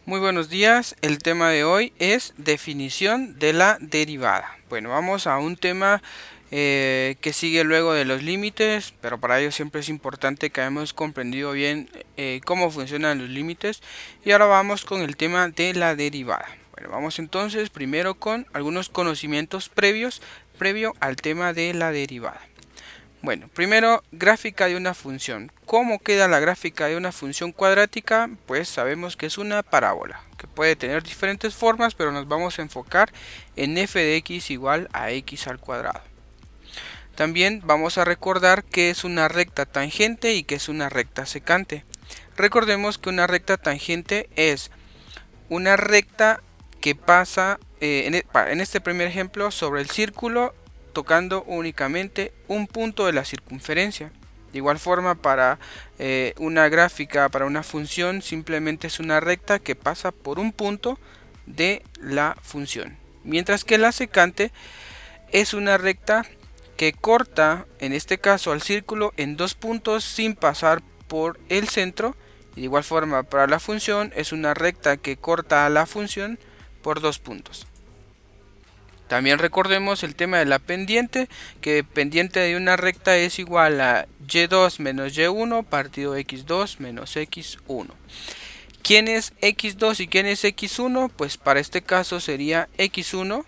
Muy buenos días, el tema de hoy es definición de la derivada. Bueno, vamos a un tema que sigue luego de los límites, pero para ello siempre es importante que hayamos comprendido bien cómo funcionan los límites. Y ahora vamos con el tema de la derivada. Bueno, vamos entonces primero con algunos conocimientos previo al tema de la derivada. Bueno, primero, gráfica de una función. ¿Cómo queda la gráfica de una función cuadrática? Pues sabemos que es una parábola, que puede tener diferentes formas, pero nos vamos a enfocar en f de x igual a x al cuadrado. También vamos a recordar que es una recta tangente y que es una recta secante. Recordemos que una recta tangente es una recta que pasa, en este primer ejemplo, sobre el círculo, tocando únicamente un punto de la circunferencia. De igual forma, para una gráfica, para una función, simplemente es una recta que pasa por un punto de la función. Mientras que la secante es una recta que corta, en este caso al círculo, en dos puntos sin pasar por el centro. Y de igual forma, para la función es una recta que corta a la función por dos puntos. También recordemos el tema de la pendiente, que pendiente de una recta es igual a y2 menos y1 partido x2 menos x1. ¿Quién es x2 y quién es x1? Pues para este caso sería x1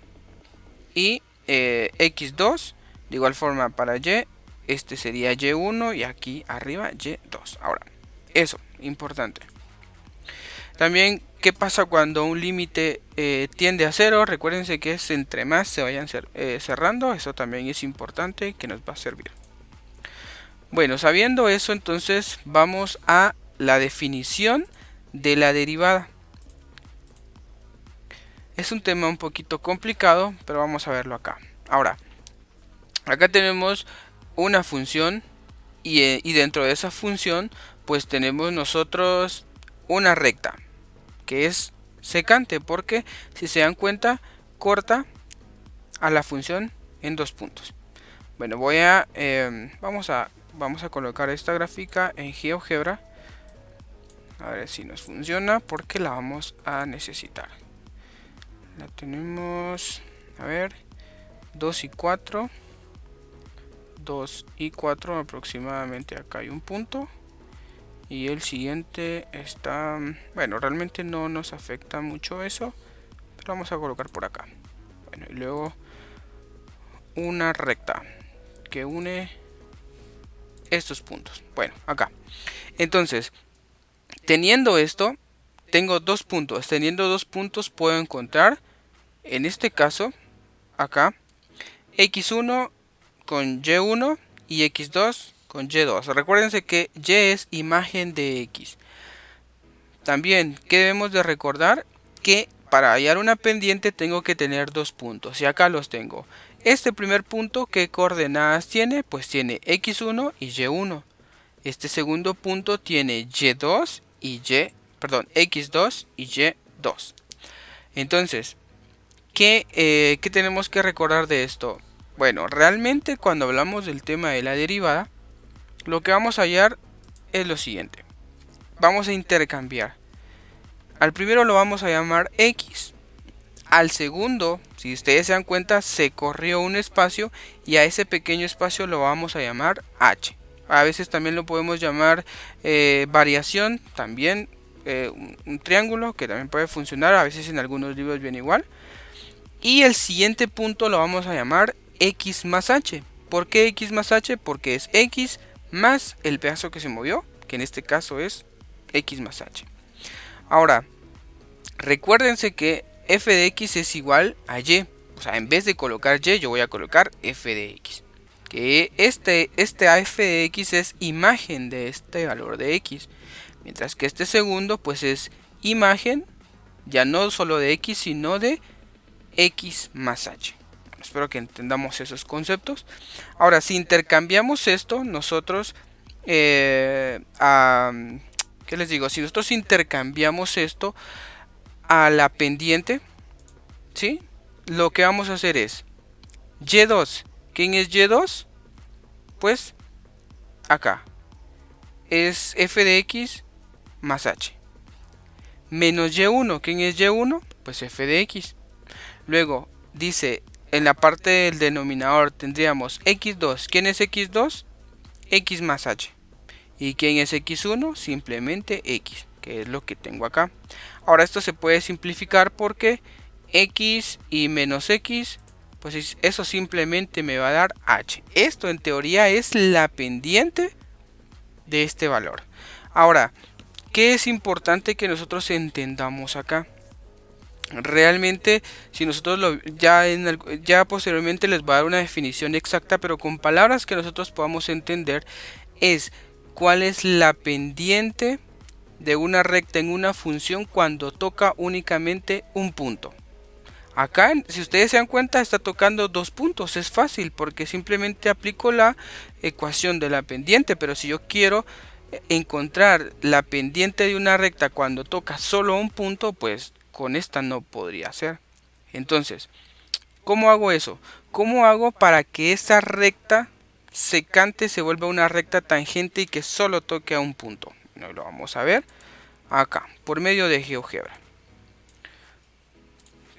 y x2. De igual forma para y, este sería y1 y aquí arriba y2. Ahora, eso, importante. También, ¿qué pasa cuando un límite tiende a cero? Recuérdense que es entre más se vayan cerrando. Eso también es importante que nos va a servir. Bueno, sabiendo eso, entonces vamos a la definición de la derivada. Es un tema un poquito complicado, pero vamos a verlo acá. Ahora, acá tenemos una función y dentro de esa función pues tenemos nosotros una recta que es secante porque si se dan cuenta corta a la función en dos puntos. Bueno, vamos a colocar esta gráfica en GeoGebra a ver si nos funciona porque la vamos a necesitar. La tenemos, a ver, 2 y 4, 2 y 4 aproximadamente. Acá hay un punto y el siguiente está, bueno, realmente no nos afecta mucho eso, pero vamos a colocar por acá. Bueno, y luego una recta que une estos puntos. Bueno, acá. Entonces, teniendo esto, tengo dos puntos. Teniendo dos puntos puedo encontrar, en este caso, acá, x1 con y1 y x2 con y2. Recuérdense que y es imagen de x. También, ¿qué debemos de recordar? Que para hallar una pendiente tengo que tener dos puntos y acá los tengo. Este primer punto, ¿qué coordenadas tiene? Pues tiene x1 y y1. Este segundo punto tiene y2 y x2 y y2. Entonces, ¿qué tenemos que recordar de esto? Bueno, realmente cuando hablamos del tema de la derivada, lo que vamos a hallar es lo siguiente. Vamos a intercambiar. Al primero lo vamos a llamar x. Al segundo, si ustedes se dan cuenta, se corrió un espacio y a ese pequeño espacio lo vamos a llamar h. A veces también lo podemos llamar variación, también un triángulo que también puede funcionar, a veces en algunos libros viene igual. Y el siguiente punto lo vamos a llamar x más h. ¿Por qué x más h? Porque es x más el pedazo que se movió, que en este caso es x más h. Ahora, recuérdense que f de x es igual a y. O sea, en vez de colocar y, yo voy a colocar f de x. Que este f de x es imagen de este valor de x. Mientras que este segundo, pues es imagen, ya no solo de x, sino de x más h. Bueno, espero que entendamos esos conceptos. Ahora, si intercambiamos esto, nosotros, ¿qué les digo? Si nosotros intercambiamos esto a la pendiente, ¿sí? Lo que vamos a hacer es y2. ¿Quién es y2? Pues acá es f de x más h. menos y1. ¿Quién es y1? Pues f de x. Luego dice, en la parte del denominador tendríamos x2. ¿Quién es x2? X más h. ¿Y quién es x1? Simplemente x, que es lo que tengo acá. Ahora esto se puede simplificar porque x y menos x, pues eso simplemente me va a dar h. Esto en teoría es la pendiente de este valor. Ahora, ¿qué es importante que nosotros entendamos acá? Realmente, si nosotros ya posteriormente les voy a dar una definición exacta, pero con palabras que nosotros podamos entender, es cuál es la pendiente de una recta en una función cuando toca únicamente un punto. Acá, si ustedes se dan cuenta, está tocando dos puntos. Es fácil porque simplemente aplico la ecuación de la pendiente. Pero si yo quiero encontrar la pendiente de una recta cuando toca solo un punto, pues con esta no podría ser. Entonces, ¿cómo hago eso? ¿Cómo hago para que esa recta secante se vuelva una recta tangente y que solo toque a un punto? No lo vamos a ver acá, por medio de GeoGebra.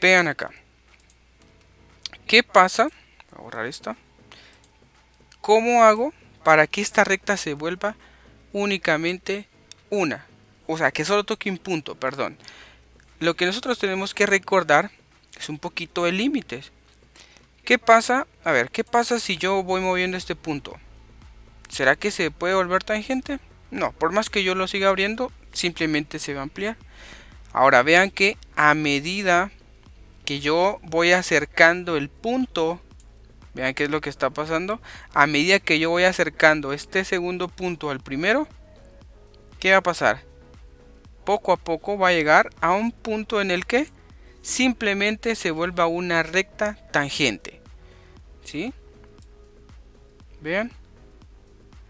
Vean acá. ¿Qué pasa? Voy a borrar esta. ¿Cómo hago para que esta recta se vuelva únicamente una? O sea, que solo toque un punto, perdón. Lo que nosotros tenemos que recordar es un poquito el límite. ¿Qué pasa? A ver, ¿qué pasa si yo voy moviendo este punto? ¿Será que se puede volver tangente? No, por más que yo lo siga abriendo, simplemente se va a ampliar. Ahora vean que a medida que yo voy acercando el punto, vean qué es lo que está pasando. A medida que yo voy acercando este segundo punto al primero, ¿qué va a pasar? Poco a poco va a llegar a un punto en el que simplemente se vuelva una recta tangente. ¿Sí? Vean.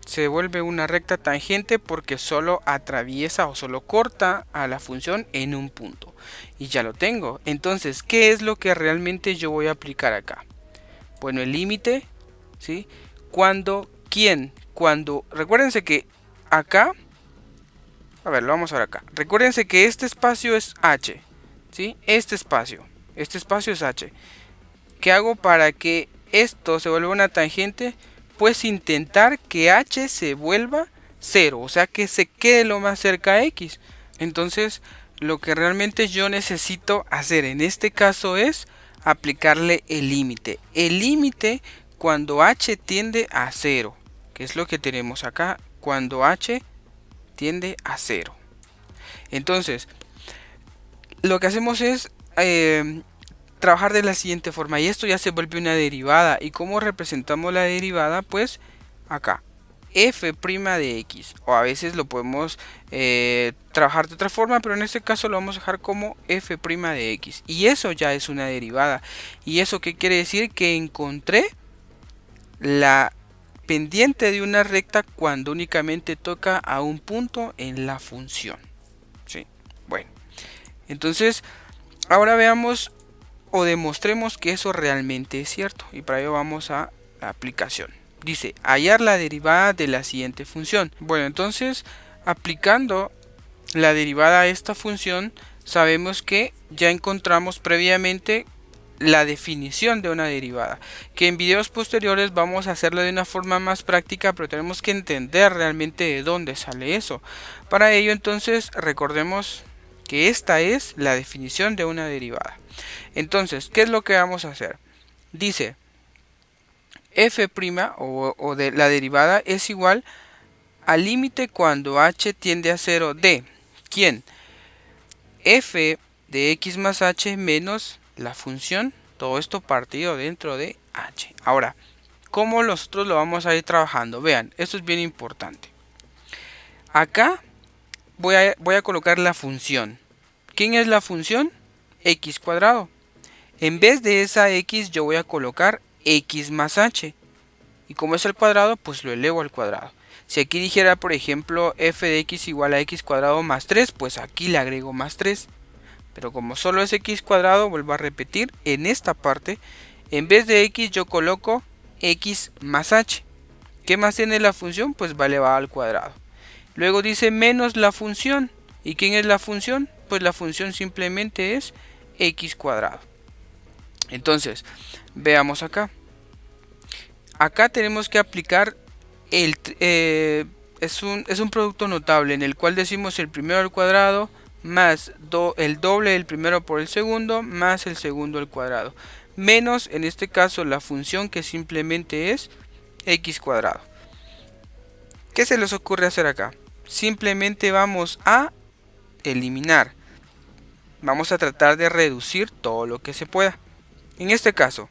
Se vuelve una recta tangente porque solo atraviesa o solo corta a la función en un punto. Y ya lo tengo. Entonces, ¿qué es lo que realmente yo voy a aplicar acá? Bueno, el límite, ¿sí? Cuando, recuérdense que acá, a ver, lo vamos a ver acá. Recuérdense que este espacio es h, ¿sí? Este espacio es h. ¿Qué hago para que esto se vuelva una tangente? Pues intentar que h se vuelva 0, o sea que se quede lo más cerca a x. Entonces, lo que realmente yo necesito hacer en este caso es aplicarle el límite. El límite cuando h tiende a 0, que es lo que tenemos acá, cuando h tiende a 0. Entonces, lo que hacemos es trabajar de la siguiente forma, y esto ya se vuelve una derivada. ¿Y cómo representamos la derivada? Pues acá, f' de x, o a veces lo podemos trabajar de otra forma, pero en este caso lo vamos a dejar como f' de x, y eso ya es una derivada. ¿Y eso qué quiere decir? Que encontré la pendiente de una recta cuando únicamente toca a un punto en la función. ¿Sí? Bueno, entonces ahora veamos o demostremos que eso realmente es cierto, y para ello vamos a la aplicación. Dice hallar la derivada de la siguiente función. Bueno, entonces aplicando la derivada a esta función, sabemos que ya encontramos previamente la definición de una derivada, que en videos posteriores vamos a hacerlo de una forma más práctica, pero tenemos que entender realmente de dónde sale eso. Para ello, entonces, recordemos que esta es la definición de una derivada. Entonces, ¿qué es lo que vamos a hacer? Dice f' o de la derivada es igual al límite cuando h tiende a 0 de ¿quién? F de x más h menos la función, todo esto partido dentro de h. Ahora, ¿cómo nosotros lo vamos a ir trabajando? Vean, esto es bien importante. Acá voy a colocar la función. ¿Quién es la función? X cuadrado. En vez de esa x yo voy a colocar x más h. Y como es al cuadrado, pues lo elevo al cuadrado. Si aquí dijera, por ejemplo, f de x igual a x cuadrado más 3, pues aquí le agrego más 3. Pero como solo es x cuadrado, vuelvo a repetir, en esta parte, en vez de x yo coloco x más h. ¿Qué más tiene la función? Pues va elevado al cuadrado. Luego dice menos la función. ¿Y quién es la función? pues la función simplemente es x cuadrado. Entonces, veamos acá. Acá tenemos que aplicar es un producto notable en el cual decimos el primero al cuadrado más el doble del primero por el segundo más el segundo al cuadrado, menos en este caso la función que simplemente es x cuadrado. ¿Qué se les ocurre hacer acá? Simplemente vamos a eliminar. Vamos a tratar de reducir todo lo que se pueda. En este caso,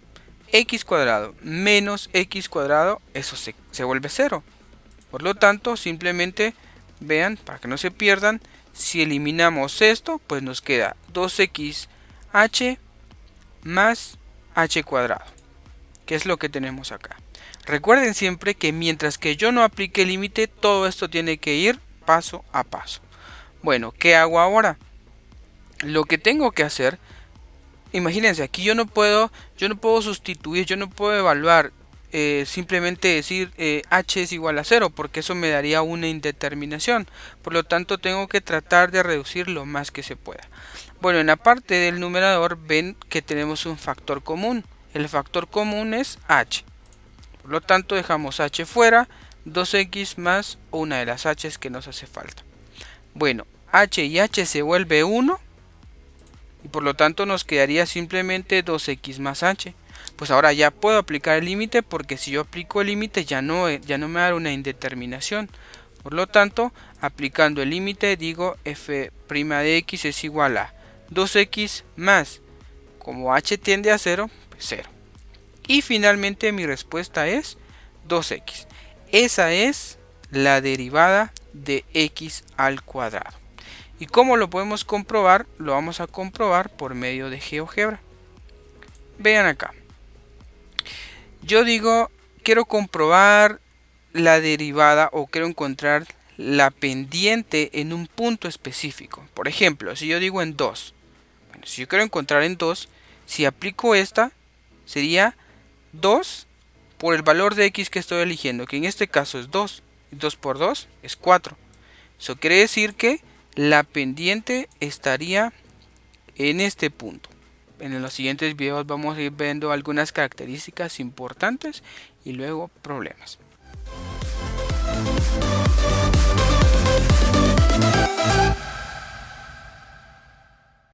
x cuadrado menos x cuadrado, eso se vuelve 0. Por lo tanto, simplemente vean, para que no se pierdan, si eliminamos esto, pues nos queda 2xh más h cuadrado, que es lo que tenemos acá. Recuerden siempre que mientras que yo no aplique límite, todo esto tiene que ir paso a paso. Bueno, ¿qué hago ahora? Lo que tengo que hacer, imagínense, aquí yo no puedo sustituir, yo no puedo evaluar, simplemente decir h es igual a 0, porque eso me daría una indeterminación. Por lo tanto, tengo que tratar de reducir lo más que se pueda. Bueno, en la parte del numerador ven que tenemos un factor común. El factor común es h. Por lo tanto, dejamos h fuera, 2x más una de las h's que nos hace falta. Bueno, h y h se vuelve 1. Y por lo tanto nos quedaría simplemente 2x más h. Pues ahora ya puedo aplicar el límite, porque si yo aplico el límite ya no me da una indeterminación. Por lo tanto, aplicando el límite digo f' de x es igual a 2x más, como h tiende a 0, pues 0. Y finalmente mi respuesta es 2x. Esa es la derivada de x al cuadrado. ¿Y cómo lo podemos comprobar? Lo vamos a comprobar por medio de GeoGebra. Vean acá. Yo digo, quiero comprobar la derivada o quiero encontrar la pendiente en un punto específico. Por ejemplo, si yo digo en 2. Bueno, si yo quiero encontrar en 2, si aplico esta, sería 2 por el valor de x que estoy eligiendo, que en este caso es 2. 2 por 2 es 4. Eso quiere decir que la pendiente estaría en este punto. En los siguientes videos vamos a ir viendo algunas características importantes y luego problemas.